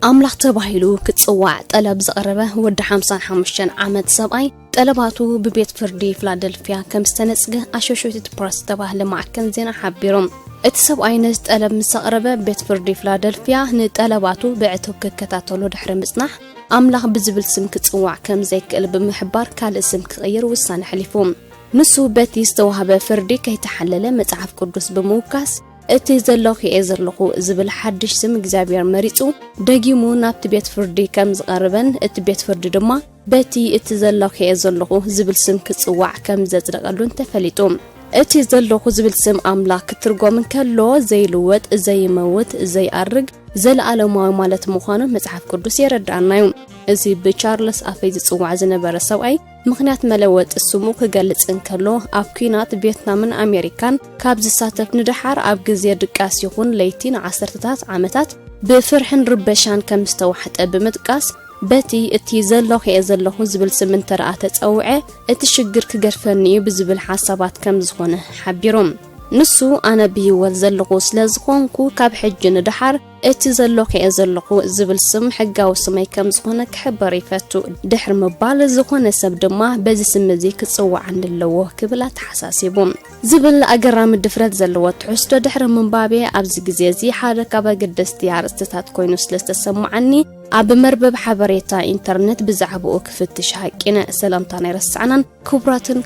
أملاح تباهيلو كتصوع طلب زقربه ود 55 عامد سبعي طلباتو ببيت فردي فلادلفيا كم استنسقه أشوشوتت براس تباهل معكن زينا حبيرهم اتسبعي نز طلب مسقربه بيت فردي فلادلفيا نطلباتو بعتو ككتاتولو دحر مصنح أملاح بزبل سم كتصوع كم زي كقلب محبار كال اسم كغير وسان حليفهم نسو بيت يستوهب فردي كي تحلل مصحف قدس بموكاس اتي زلوخي ازرلخو زبل حدش سم اغزابير مريصو دغيمو نابت بيت فردي كم زقربن ات بيت فردي دما بتي اتي زلوخي ازرلخو زبل سم كصواع كم زصدقلون تفليطوم اتي زلوخو زبل سم املاك ترغوم كلو زي لوت زي موت زي ارغ زل علماء مالت مخانو مصحف قدس يردانايو ازي بچارلس افيز صواع زنبر سوعي مخنيات ملوت السمو كغلص انكلو اب كينات فيتنامن امريكان كاب زساتف ندحار اب غزي دقاس يكون ليتين 10 عامات بفرحن ربشان كمستوحت بمدقاس بتي اتي زلوخ يزلوخ زبل 8 رات تصوعه اتشجر كغرفني بزبل حسابات كم زخونه حبيروم نسو انا بيول زلقو سلازخونكو كاب حج ندحر اتي زلوخ يزلقو زبل سم حقاو سمي كم زخونه كحبر يفتو دحر مبال زخونه سب دما بزي سمزي كتصوع عند اللوه كبلا تحساسيبوم زبل اقرام الدفرات زلوه تحستو دحر من بابي ابز غزيزي حاله كابا قدستيار استታት كوينو سلستسمعني اب مربب حبريتا انترنت بزعبو كفتش حقنا سلامتنا يرسعنن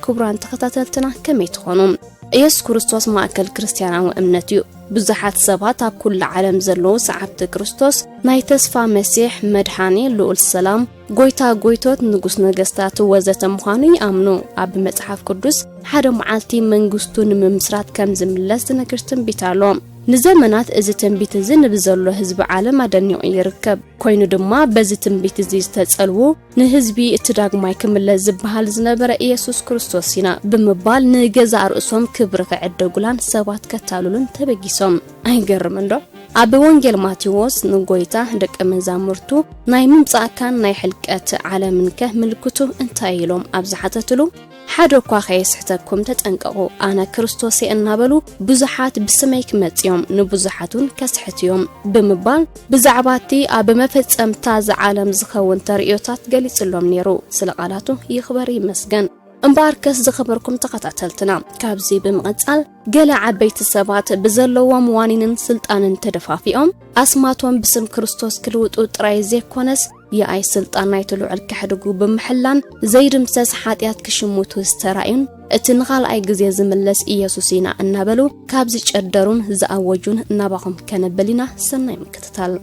كبران تخاتلتنا كمي تخونم إيس كريستوس ماكل كريستيانو أمنتيو بزحات سبات اب كل عالم زلو سعبت كريستوس ناي تسفى مسيح مدحاني لول السلام غويتوت نغوس نغستات وزت مخانو يامنو اب مصحف قدس حدا معالتي منغستو نمسرات كم زملس نكرتن بيتالوم نزمنات از تنبيت زن بزلو حزب عالم ادنيو يركب كوينو دما بز تنبيت زي تتصلو نحزبي اتداغماي كمل زبحال زنبر يسوع كريستوسينا بمبال نغزا رؤسهم كبر كعدغولان سبات كتالولن تبغيسوم ايغرمندو اب وانجيل ماتيوس نغويتا دق منزامرتو ناي ممصاكان ناي حلقات عالمنك ملكتو انتايلوم ابزحتتلو حدو كواخي سحتكم تتنققو انا كريستوسي انابلو بزحات بسميك متيوم نبزحاتون كسحتيوم بمبال بزعباتي اب مفصمتا زعالم زخون تريوتات غليصلوم نيرو سلقالاتو يخبر يمسغن امباركس زخبركم تقطعتلتنا كابزي بمقصال قال عبيت السبات بزلوا موانين سلطانن تدفافيهم اسماتهم بسم كريستوس كلوطو طراي زيكونس يا اي سلطان نايتلو علك حدغو بمحلان زيدم سس حاتيات كشموتو استراين اتنخال اي غزي زملس يسوسينا انابلو كابزي چدرون زاوجون ناباهم كنبلينا سناي مكتتال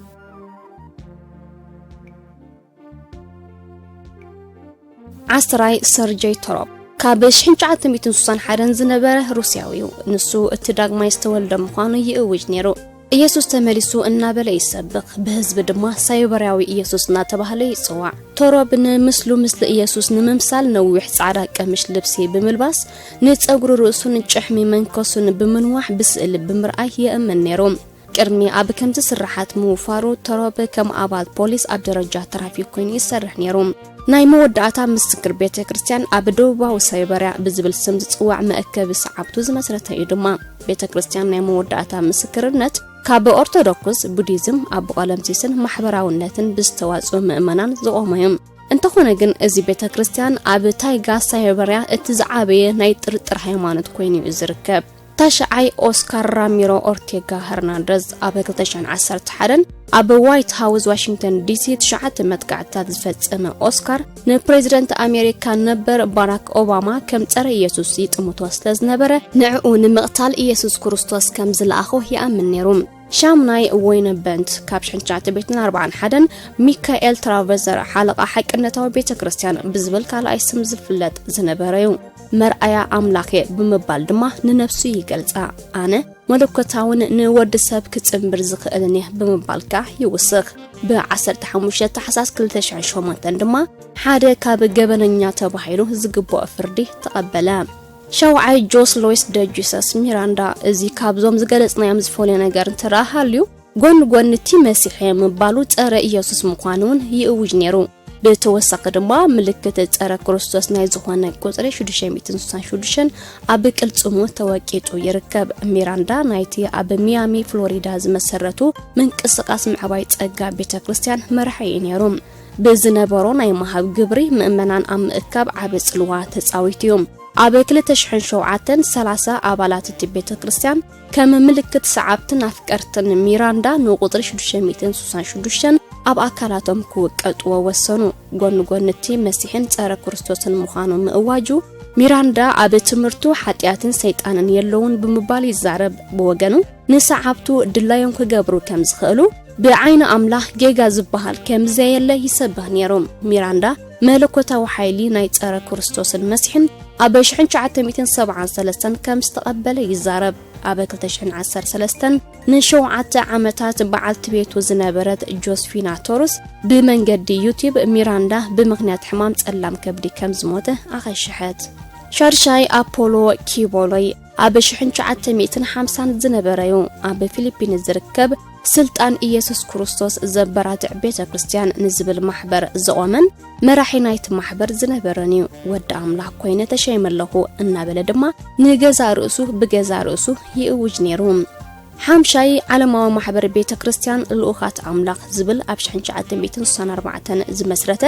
عسراي سيرجي توروب كابش حنجعت ميتنسان حدن زنبره روسياويو نسو اتداغما يستولد مخانو يوج نيرو ኢየሱስ ተመሊሱ እና በለ ይሰብክ በህዝብ ድማ ሳይበራዊ ኢየሱስና ተባህለ ይጽዋዕ ተሮብነ ምስሉ ምስለ ኢየሱስ ንምምሳል ነውሕ ጻዕዳ ቀምሽ ልብሲ ብምልባስ ንጸጉሩ ርእሱን ጭሕሚ መንከሱን ብምንዋሕ ብስእል ብምርአይ የእመን ነይሮም ቅድሚ ኣብ ከምቲ ስራሓት ምውፋሩ ተሮብ ከም ኣባል ፖሊስ ኣብ ደረጃ ትራፊክ ኮይኑ ይሰርሕ ነይሮም ናይ መወዳእታ ምስክር ቤተ ክርስቲያን ኣብ ደቡባዊ ሳይበርያ ብዝብል ስም ዝጽዋዕ መእከብ ሰዓብቱ ዝመስረተ እዩ ድማ ቤተ ክርስቲያን ናይ መወዳእታ ምስክርነት ካብ ኦርቶዶክስ ቡዲዝም ኣብ ቀለምሲስን ማሕበራውነትን ብዝተዋጽኡ ምእመናን ዝቆመዮም እንተኾነ ግን እዚ ቤተ ክርስቲያን ኣብ ታይጋ ሳይበርያ እቲ ዝዓበየ ናይ ጥርጥር ሃይማኖት ኮይኑ ይዝርከብ تاشعي أوسكار راميرو أورتيغا هرنانديز أب 2011 أب وايت هاوس واشنطن دي سي تشعت متقعتات زفصمه أوسكار نبريزيدنت أمريكا نبر باراك أوباما كم ترى يسوع يتموتوس لزنبره نعو نمقتال يسوع كريستوس كم زلاخو يأمن نيروم شامناي وين بنت كابشن شات بيتنا 41 ميكائيل ترافزر حلقه حقنتاو بيت كريستيان بزبل كالا اسم زفلت زنبريو مرأيا أملاكي بمبال دما ننفسو يقلصا أنا ملكتاون نود سب كتصمبر زخالني بمبالكا يوسخ ب15 تحساس 2008 دما حدا كاب جبننيا تباحيلو زغبو فردي تقبلا شوعي جوس لويس دجيسس ميراندا ازي كابزوم زغلصنا يم زفولي ነገር ተራሃልዩ ጎን ቲ መስይሕ የምባሉ ጸረ ኢየሱስ ምዃኑን ይውጅ ነሩ بتوثق ድማ ምልክት ጸረ ክርስቶስ ናይ ዝኾነ ቁጽሪ 666 ኣብ ቅልጽሙ ተወቂጡ ይርከብ። ሚራንዳ ናይቲ ኣብ ሚያሚ ፍሎሪዳ ዝመሰረቱ ምንቅስቃስ ምዕባይ ጸጋ ቤተክርስትያን መራሒ ነይሮም። ብዝነበሮ ናይ ማህብ ግብሪ ምእመናን ኣብ ምእካብ ዓብ ጽልዋ ተጻዊትዮም። ኣብ 2007 30 ኣባላት እቲ ቤተክርስትያን ከም ምልክት ሰዓብትን ኣፍቀርትን ሚራንዳ ንቁጥሪ 666 ኣብ ኣካላቶም ክውቀጥዎ ወሰኑ። ጎን ጎንቲ መሲሕን ጸረ ክርስቶስን ምዃኑ ምእዋጁ ሚራንዳ ኣብ ትምህርቱ ሓጢያትን ሰይጣንን የለውን ብምባል ይዛረብ። ብወገኑ ንሰዓብቱ ድላዮም ክገብሩ ከም ዝኽእሉ ብዓይነ ኣምላኽ ጌጋ ዝበሃል ከም ዘየለ ይሰብህ ነይሮም። ሚራንዳ መለኮታዊ ሓይሊ ናይ ጸረ ክርስቶስን መሲሕን ኣብ 1973 ከም ዝተቐበለ ይዛረብ። ኣብ 2013 ን7 ዓመታት በዓልቲ ቤቱ ዝነበረት ጆስፊና ቶርስ ብመንገዲ ዩቲዩብ ሚራንዳ ብምኽንያት ሕማም ጸላም ከብዲ ከም ዝሞተ ኣኸሽሐት። ሻርሻይ አፖሎ ኪቦሎይ ኣብ 1950 ዝነበረዩ ኣብ ፊሊፒንስ ዝርከብ ስልጣን ኢየሱስ ክርስቶስ ዘበራትዕ ቤተክርስትያን ንዝብል ማሕበር ዘቆመን መራሒ ናይቲ ማሕበር ዝነበረን ወዲ ኣምላኽ ኮይነ ተሸይመለኹ እናበለ ድማ ንገዛ ርእሱ ብገዛ ርእሱ ይእውጅ ነይሩ። ሓምሻይ ዓለማዊ ማሕበር ቤተክርስትያን ልኡኻት ኣምላኽ ዝብል ኣብ 1964 ዝመስረተ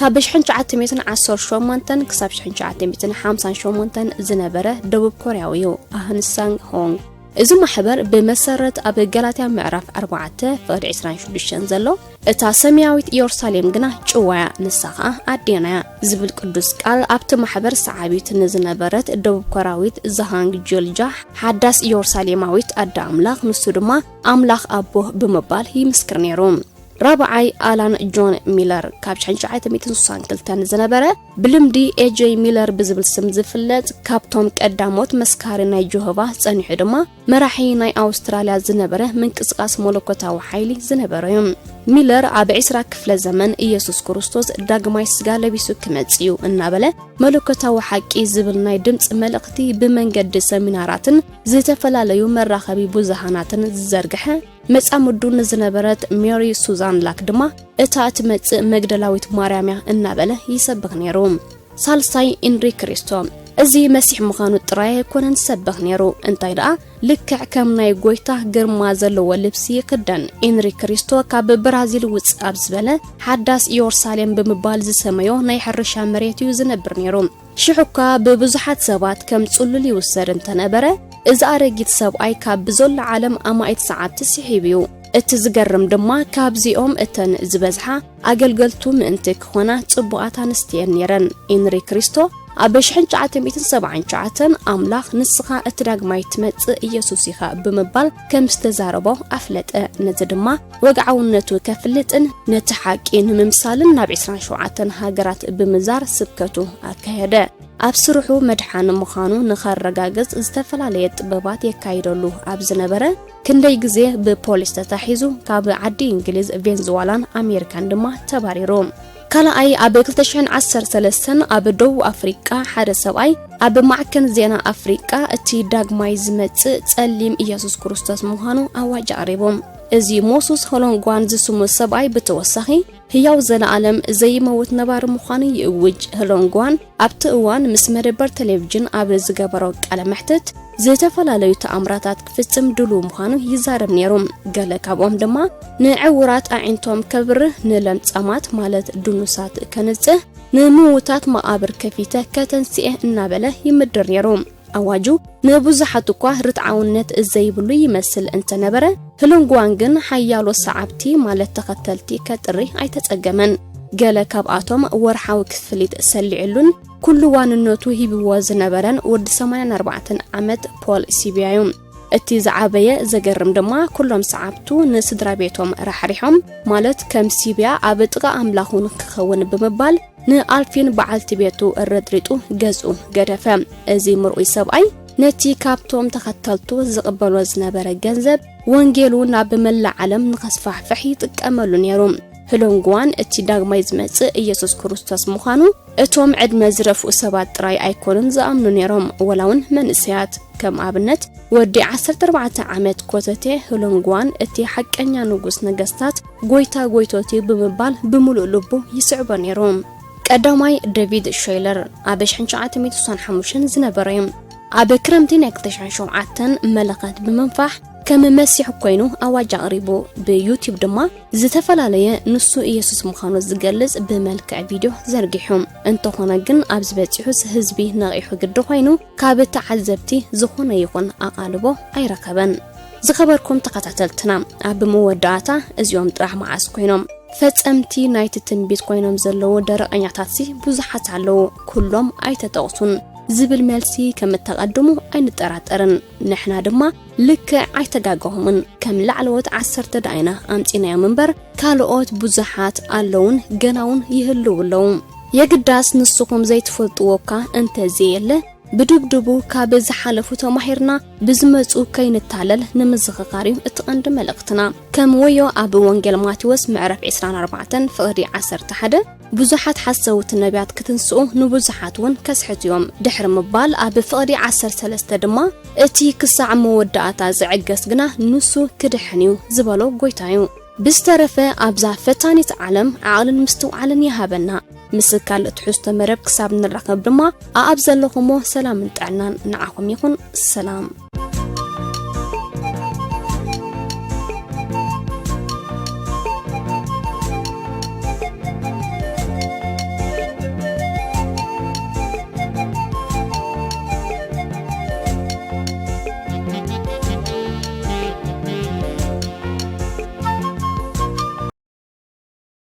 ካብ 1918 ክሳብ 1958 ዝነበረ ደቡብ ኮርያዊ ኣህንሳንግ ሆንግ እዚ ማሕበር በመሰረት ኣብ ገላትያ ምዕራፍ 4 ፍቅዲ 26 ዘሎ እታ ሰማያዊት ኢየሩሳሌም ግና ጭዋያ ንሳኻ ኣዴናያ ዝብል ቅዱስ ቃል ኣብቲ ማሕበር ሰዓቢት ንዝነበረት ደቡብ ኮርያዊት ዘሃንግ ጆልጃ ሓዳስ ኢየሩሳሌማዊት ኣዳ ኣምላኽ ንሱ ድማ ኣምላኽ ኣቦ ብምባል ይምስክር ነይሩ። رابعي آلان جون ميلر كاب 1962 زنبرة بلمدي AJ ميلر بزبل سم زفلت كابتوم قداموت مسكاري ناي جوهوفا صنيحو دما مراحي ناي أستراليا زنبرة من قصقاس ملكوتاو حيلي زنبرة ميلر ኣብ 20 ክፍለ ዘመን ኢየሱስ ክርስቶስ ዳግማይ ስጋ ለቢሱ ክመጽዩ እናበለ መለኮታዊ ሓቂ ዝብል ናይ ድምጽ መልእኽቲ ብመንገዲ ሰሚናራትን ዝተፈላለዩ መራኸቢ ብዙሃናትን ዝዘርግሐ መጻምዱ ንዝነበረት ሜሪ ሱዛን ላክ ድማ እታ እትመጽእ መግደላዊት ማርያምያ እናበለ ይሰብኽ ነይሩ። ሳልሳይ ኢንሪ ክሪስቶ እዚ መሲሕ ምዃኑ ጥራይ ኮነን ሰብኽ ነይሩ። እንታይ ደኣ ልክዕ ከም ናይ ጎይታ ግርማ ዘለዎ ልብሲ ይክደን። ኢንሪ ክሪስቶ ካብ ብራዚል ውጽ ኣብ ዝበለ ሓዳስ ኢየሩሳሌም ብምባል ዝሰመዮ ናይ ሕርሻ መሬት እዩ ዝነብር ነይሩ። ሽሑካ ብብዙሓት ሰባት ከም ጽሉል ይውሰድ እንተነበረ እዚ ኣረጊት ሰብኣይ ካብ ብዘሎ ዓለም ኣማኢት ሰዓት ተስሒብዩ። እቲ ዝገርም ድማ ካብዚኦም እተን ዝበዝሓ ኣገልገልቱ ምእንቲ ክኾና ጽቡቓት ኣንስትየን ነይረን። ኢንሪ ክሪስቶ ኣብ 1979 ኣምላኽ ንስኻ እትዳግማይ ትመጽእ ኢየሱስ ኢኻ ብምባል ከም ዝተዛረቦ ኣፍለጠ። ነዚ ድማ ወግዓውነቱ ከፍልጥን ነቲ ሓቂ ንምምሳልን ናብ 27 ሃገራት ብምዛር ስብከቱ ኣካየደ። ኣብ ስሩሑ መድሓን ምዃኑ ንኸረጋግጽ ዝተፈላለየ ጥበባት የካይደሉ ኣብ ዝነበረ ክንደይ ግዜ ብፖሊስ ተታሒዙ ካብ ዓዲ እንግሊዝ ቬንዙዋላን ኣሜሪካን ድማ ተባሪሩ። ካልኣይ ኣብ 2013 ኣብ ደቡብ ኣፍሪቃ ሓደ ሰብኣይ ኣብ ማዕከን ዜና ኣፍሪቃ እቲ ዳግማይ ዝመጽእ ጸሊም ኢየሱስ ክርስቶስ ምዃኑ ኣዋጅ ኣቕሪቦም። እዚ ሞሱስ ሆሎንጓን ዝስሙ ሰብኣይ ብተወሳኺ ህያው ዘለዓለም ዘይመውት ነባር ምዃኑ ይእውጅ። ሆሎንጓን ኣብቲ እዋን ምስ መደበር ቴሌቪዥን ኣብ ዝገበሮ ቃለ መሕትት ዝተፈላለዩ ተኣምራታት ክፍጽም ድሉ ምዃኑ ይዛረብ ነይሩ። ገለ ካብኦም ድማ ንዕውራት ኣዒንቶም ከብርህ፣ ንለምጻማት ማለት ድኑሳት ከንጽህ፣ ንምውታት መቓብር ከፊተ ከተንስኤ እናበለ ይምድር ነይሩ። ኣዋጁ ንብዙሓት እኳ ርትዓውነት ዘይብሉ ይመስል እንተነበረ ህሎንጓን ግን ሓያሎ ሰዓብቲ ማለት ተኸተልቲ ከጥሪ ኣይተጸገመን። ገለ ካብኣቶም ወርሓዊ ክፍሊት ሰሊዕሉን ኩሉ ዋንነቱ ሂብዎ ዝነበረን ወዲ 84 ዓመት ፖል ሲቢያዩ። እቲ ዝዓበየ ዘገርም ድማ ኩሎም ሰዓብቱ ንስድራ ቤቶም ራሕሪሖም ማለት ከም ሲቢያ ኣብ ጥቓ ኣምላኹን ክኸውን ብምባል ንኣልፊን በዓልቲ ቤቱ እረድሪጡ ገዝኡ ገደፈ። እዚ ምርኡይ ሰብኣይ ነቲ ካብቶም ተኸተልቱ ዝቕበሎ ዝነበረ ገንዘብ ወንጌሉ ናብ መላእ ዓለም ንኸስፋሕፍሕ ይጥቀመሉ ነይሩ። ህሎንጓን እቲ ዳግማይ ዝመጽእ ኢየሱስ ክርስቶስ ምዃኑ እቶም ዕድመ ዝረፍኡ ሰባት ጥራይ ኣይኮኑን ዝኣምኑ ነይሮም፣ ወላውን መንእሰያት። ከም ኣብነት ወዲ 14 ዓመት ኮተቴ ህሎንጓን እቲ ሓቀኛ ንጉስ ነገስታት ጎይታ ጎይቶቲ ብምባል ብምሉእ ልቡ ይስዕቦ ነይሩ። ቀዳማይ ዴቪድ ሼለር ኣብ 1965 ዝነበረ ኣብ ክረምቲ 2007 መለኸት ብምንፋሕ ከም መሲሕ ኮይኑ ኣዋጅ ኣቕሪቡ ብዩቲዩብ ድማ ዝተፈላለየ ንሱ ኢየሱስ ምዃኑ ዝገልጽ ብመልክዕ ቪድዮ ዘርጊሑ እንተኾነ ግን ኣብ ዝበጽሑስ ህዝቢ ነቒሑ ግዲ ኮይኑ ካብ ተዓዘብቲ ዝኾነ ይኹን ኣቓልቦ ኣይረከበን። ዝኸበርኩም ተኸታተልትና ኣብ መወዳእታ እዚኦም ጥራሕ መዓስ ኮይኖም ፈጸምቲ ናይቲ ትንቢት ኮይኖም ዘለዉ ደረቐኛታት ብዙሓት ኣለዉ ኩሎም ኣይተጠቕሱን ዝብል መልሲ ከም ተቐድሙ ኣይንጠራጠርን ንሕና ድማ ልክዕ ኣይተጋገሁምን ከም ላዕለዎት 10 ዳይና ኣምጪናዮም እምበር ካልኦት ብዙሓት ኣለውን ገናውን ይህልው ኣለዉ የግዳስ ንስኹም ዘይትፈልጥዎካ እንተዘየለ ብድብድቡ ካብ ዝሓለፉ ተማሂርና ብዝመጹ ከይንታለል ንምዝኽኻርዩ እትቐንዲ መልእኽትና ከም ወዮ ኣብ ወንጌል ማቴዎስ ምዕራፍ 24 ፍቕዲ 11 ብዙሓት ሓሰውቲ ነቢያት ክትንስኡ ንብዙሓት እውን ከስሕትዮም ድሕሪ ምባል ኣብ ፍቕዲ 13 ድማ እቲ ክሳዕ መወዳእታ ዝዕገስ ግና ንሱ ክድሕንዩ ዝበሎ ጎይታዩ ብዝተረፈ ኣብዛ ፈታኒት ዓለም ዓቕልን ምስትውዓልን ይሃበና ምስካል እትሕዝቶ መረብ ክሳብ ንራኸብ ድማ ኣብ ዘለኹሞ ሰላምን ጥዕናን ንዓኹም ይኹን ሰላም